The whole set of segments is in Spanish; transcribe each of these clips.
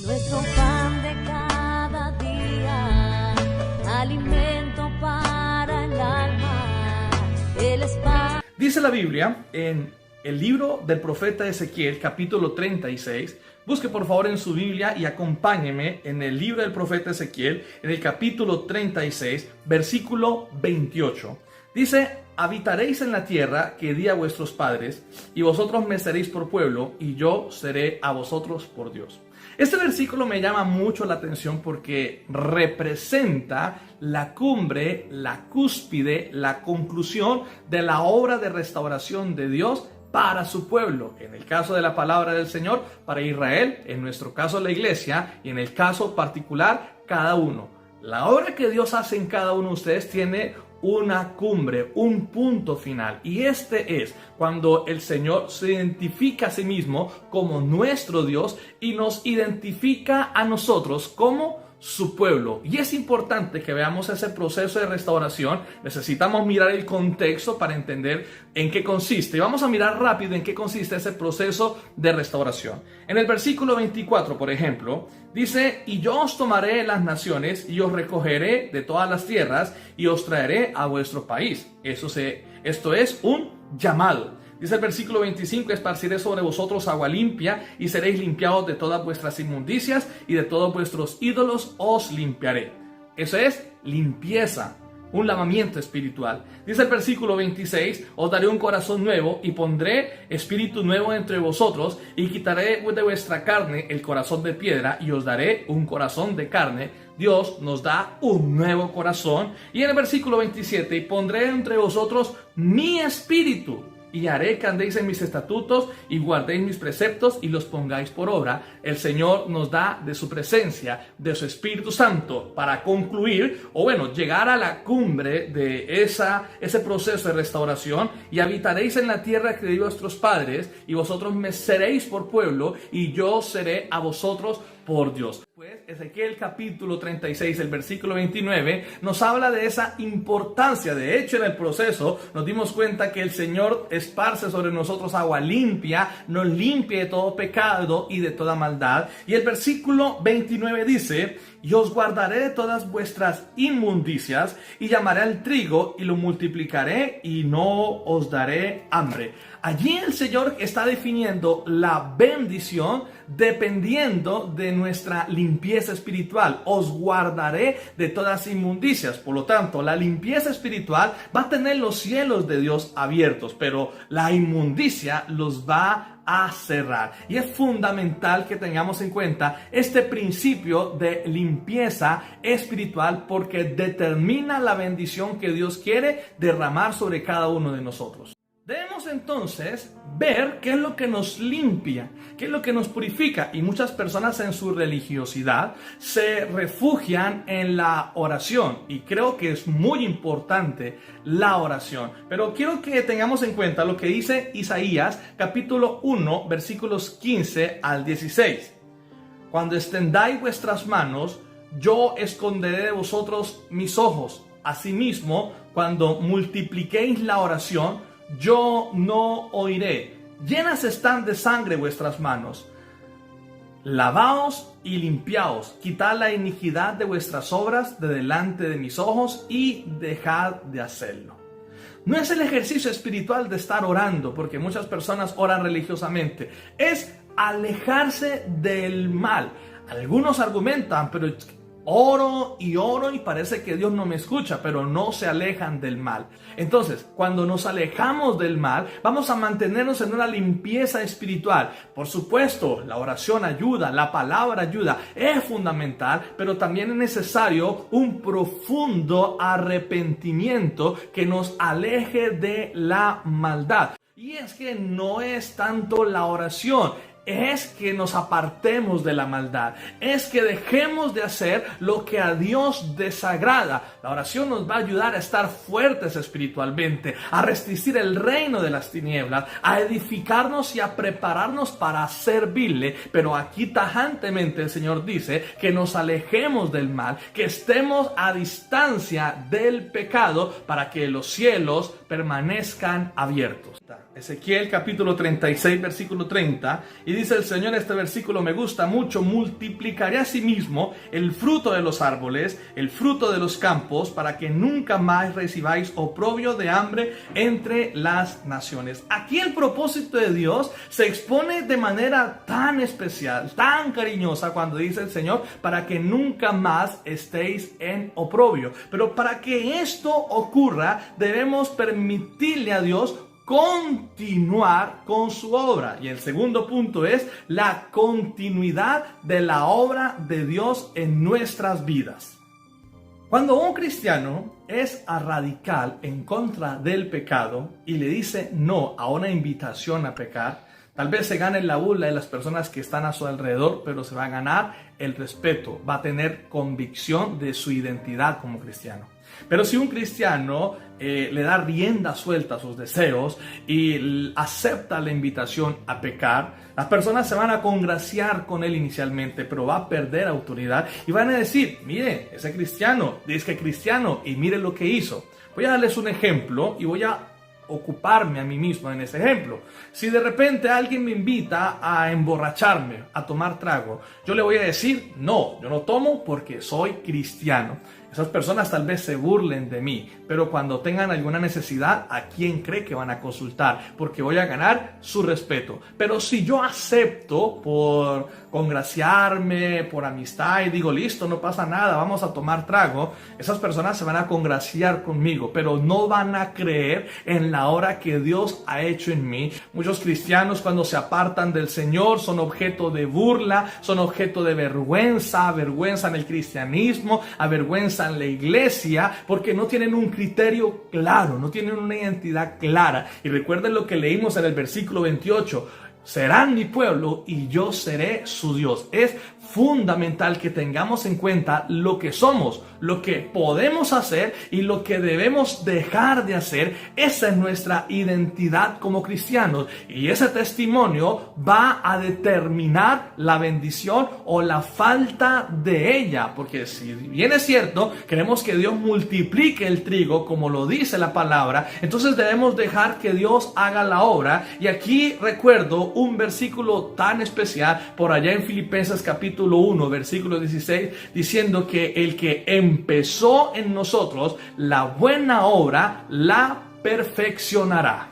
nuestro pan de cada día, alimento para el alma, Él es pan. Dice la Biblia en el libro del profeta Ezequiel, capítulo 36. Busque por favor en su Biblia y acompáñeme en el libro del profeta Ezequiel, en el capítulo 36, versículo 28. Dice: habitaréis en la tierra que di a vuestros padres, y vosotros me seréis por pueblo, y yo seré a vosotros por Dios. Este versículo me llama mucho la atención porque representa la cumbre, la cúspide, la conclusión de la obra de restauración de Dios para su pueblo. En el caso de la palabra del Señor, para Israel, en nuestro caso la iglesia, y en el caso particular, cada uno. La obra que Dios hace en cada uno de ustedes tiene una cumbre, un punto final, y este es cuando el Señor se identifica a sí mismo como nuestro Dios y nos identifica a nosotros como su pueblo. Y es importante que veamos ese proceso de restauración. Necesitamos mirar el contexto para entender en qué consiste, y vamos a mirar rápido en qué consiste ese proceso de restauración. En el versículo 24, por ejemplo, dice: y yo os tomaré las naciones y os recogeré de todas las tierras y os traeré a vuestro país. Esto es un llamado. Dice el versículo 25: esparciré sobre vosotros agua limpia y seréis limpiados de todas vuestras inmundicias y de todos vuestros ídolos os limpiaré. Eso es limpieza, un lavamiento espiritual. Dice el versículo 26: os daré un corazón nuevo y pondré espíritu nuevo entre vosotros y quitaré de vuestra carne el corazón de piedra y os daré un corazón de carne. Dios nos da un nuevo corazón. Y en el versículo 27: y pondré entre vosotros mi espíritu y haré que andéis en mis estatutos y guardéis mis preceptos y los pongáis por obra. El Señor nos da de su presencia, de su Espíritu Santo, para concluir, llegar a la cumbre de ese proceso de restauración. Y habitaréis en la tierra que di a vuestros padres, y vosotros me seréis por pueblo, y yo seré a vosotros por Dios. Pues Ezequiel capítulo 36, el versículo 29, nos habla de esa importancia. De hecho, en el proceso nos dimos cuenta que el Señor esparce sobre nosotros agua limpia, nos limpia de todo pecado y de toda maldad. Y el versículo 29 dice: y os guardaré de todas vuestras inmundicias, y llamaré al trigo y lo multiplicaré, y no os daré hambre. Allí el Señor está definiendo la bendición dependiendo de nuestra limpieza espiritual. Os guardaré de todas inmundicias. Por lo tanto, la limpieza espiritual va a tener los cielos de Dios abiertos, pero la inmundicia los va a cerrar. Y es fundamental que tengamos en cuenta este principio de limpieza espiritual, porque determina la bendición que Dios quiere derramar sobre cada uno de nosotros. Debemos entonces ver qué es lo que nos limpia, qué es lo que nos purifica. Y muchas personas en su religiosidad se refugian en la oración. Y creo que es muy importante la oración. Pero quiero que tengamos en cuenta lo que dice Isaías capítulo 1, versículos 15 al 16. Cuando extendáis vuestras manos, yo esconderé de vosotros mis ojos. Asimismo, cuando multipliquéis la oración, yo no oiré. Llenas están de sangre vuestras manos. Lavaos y limpiaos. Quitad la iniquidad de vuestras obras de delante de mis ojos y dejad de hacerlo. No es el ejercicio espiritual de estar orando, porque muchas personas oran religiosamente. Es alejarse del mal. Algunos argumentan, pero oro y parece que Dios no me escucha, pero no se alejan del mal. Entonces, cuando nos alejamos del mal, vamos a mantenernos en una limpieza espiritual. Por supuesto, la oración ayuda, la palabra ayuda, es fundamental, pero también es necesario un profundo arrepentimiento que nos aleje de la maldad. Y es que no es tanto la oración, es que nos apartemos de la maldad, es que dejemos de hacer lo que a Dios desagrada. La oración nos va a ayudar a estar fuertes espiritualmente, a resistir el reino de las tinieblas, a edificarnos y a prepararnos para servirle. Pero aquí tajantemente el Señor dice que nos alejemos del mal, que estemos a distancia del pecado, para que los cielos permanezcan abiertos. Ezequiel capítulo 36 versículo 30, y dice el Señor, este versículo me gusta mucho: multiplicaré asimismo el fruto de los árboles, el fruto de los campos, para que nunca más recibáis oprobio de hambre entre las naciones. Aquí el propósito de Dios se expone de manera tan especial, tan cariñosa, cuando dice el Señor, para que nunca más estéis en oprobio. Pero para que esto ocurra, debemos permitirle a Dios continuar con su obra. Y el segundo punto es la continuidad de la obra de Dios en nuestras vidas. Cuando un cristiano es radical en contra del pecado y le dice no a una invitación a pecar, tal vez se gane la burla de las personas que están a su alrededor, pero se va a ganar el respeto, va a tener convicción de su identidad como cristiano. Pero si un cristiano le da rienda suelta a sus deseos y acepta la invitación a pecar, las personas se van a congraciar con él inicialmente, pero va a perder autoridad y van a decir: mire, ese cristiano, dice que cristiano, y mire lo que hizo. Voy a darles un ejemplo y voy a ocuparme a mí mismo en ese ejemplo. Si de repente alguien me invita a emborracharme, a tomar trago, yo le voy a decir: no, yo no tomo porque soy cristiano. Esas personas tal vez se burlen de mí, pero cuando tengan alguna necesidad, ¿a quién cree que van a consultar? Porque voy a ganar su respeto. Pero si yo acepto por congraciarme, por amistad, y digo: listo, no pasa nada, vamos a tomar trago, esas personas se van a congraciar conmigo, pero no van a creer en la obra que Dios ha hecho en mí. Muchos cristianos, cuando se apartan del Señor, son objeto de burla, son objeto de vergüenza, avergüenzan el cristianismo, avergüenzan la iglesia, porque no tienen un criterio claro, no tienen una identidad clara. Y recuerden lo que leímos en el versículo 28: serán mi pueblo y yo seré su Dios. Es fundamental que tengamos en cuenta lo que somos, lo que podemos hacer y lo que debemos dejar de hacer. Esa es nuestra identidad como cristianos, y ese testimonio va a determinar la bendición o la falta de ella, porque si bien es cierto, queremos que Dios multiplique el trigo como lo dice la palabra, entonces debemos dejar que Dios haga la obra. Y aquí recuerdo un versículo tan especial por allá en Filipenses capítulo 1, versículo 16, diciendo que el que empezó en nosotros la buena obra la perfeccionará.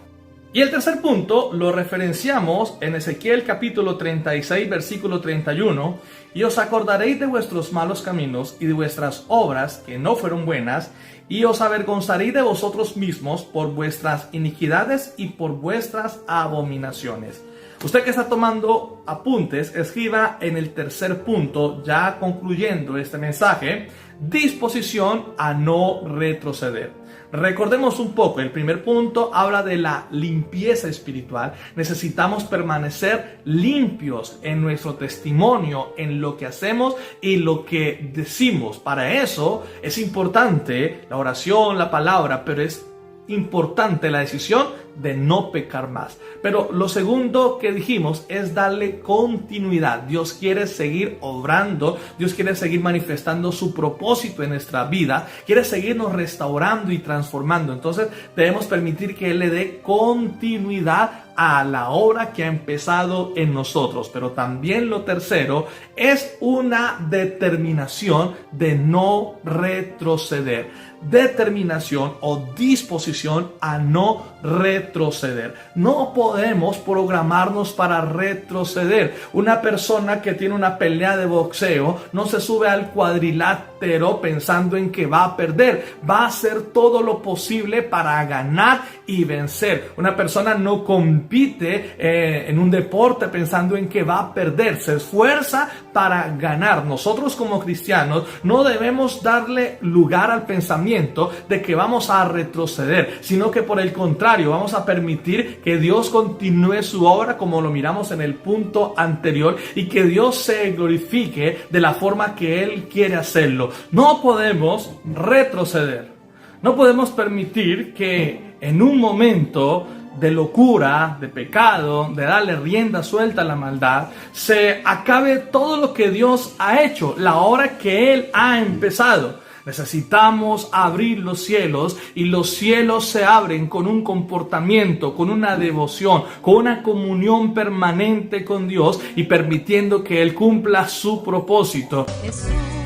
Y el tercer punto lo referenciamos en Ezequiel capítulo 36, versículo 31. Y os acordaréis de vuestros malos caminos y de vuestras obras que no fueron buenas, y os avergonzaréis de vosotros mismos por vuestras iniquidades y por vuestras abominaciones. Usted que está tomando apuntes, escriba en el tercer punto, ya concluyendo este mensaje: disposición a no retroceder. Recordemos un poco, el primer punto habla de la limpieza espiritual. Necesitamos permanecer limpios en nuestro testimonio, en lo que hacemos y lo que decimos. Para eso es importante la oración, la palabra, pero es importante la decisión de no pecar más. Pero lo segundo que dijimos es darle continuidad. Dios quiere seguir obrando, Dios quiere seguir manifestando su propósito en nuestra vida, quiere seguirnos restaurando y transformando. Entonces debemos permitir que Él le dé continuidad a la obra que ha empezado en nosotros. Pero también lo tercero es una determinación de no retroceder. Determinación o disposición a no retroceder. No podemos programarnos para retroceder. Una persona que tiene una pelea de boxeo no se sube al cuadrilátero pensando en que va a perder. Va a hacer todo lo posible para ganar y vencer. Una persona no compite en un deporte pensando en que va a perder. Se esfuerza para ganar. Nosotros como cristianos no debemos darle lugar al pensamiento de que vamos a retroceder, sino que por el contrario vamos a permitir que Dios continúe su obra, como lo miramos en el punto anterior, y que Dios se glorifique de la forma que Él quiere hacerlo. No podemos retroceder. No podemos permitir que en un momento de locura, de pecado, de darle rienda suelta a la maldad, se acabe todo lo que Dios ha hecho, la obra que Él ha empezado. Necesitamos abrir los cielos, y los cielos se abren con un comportamiento, con una devoción, con una comunión permanente con Dios y permitiendo que Él cumpla su propósito. Jesús.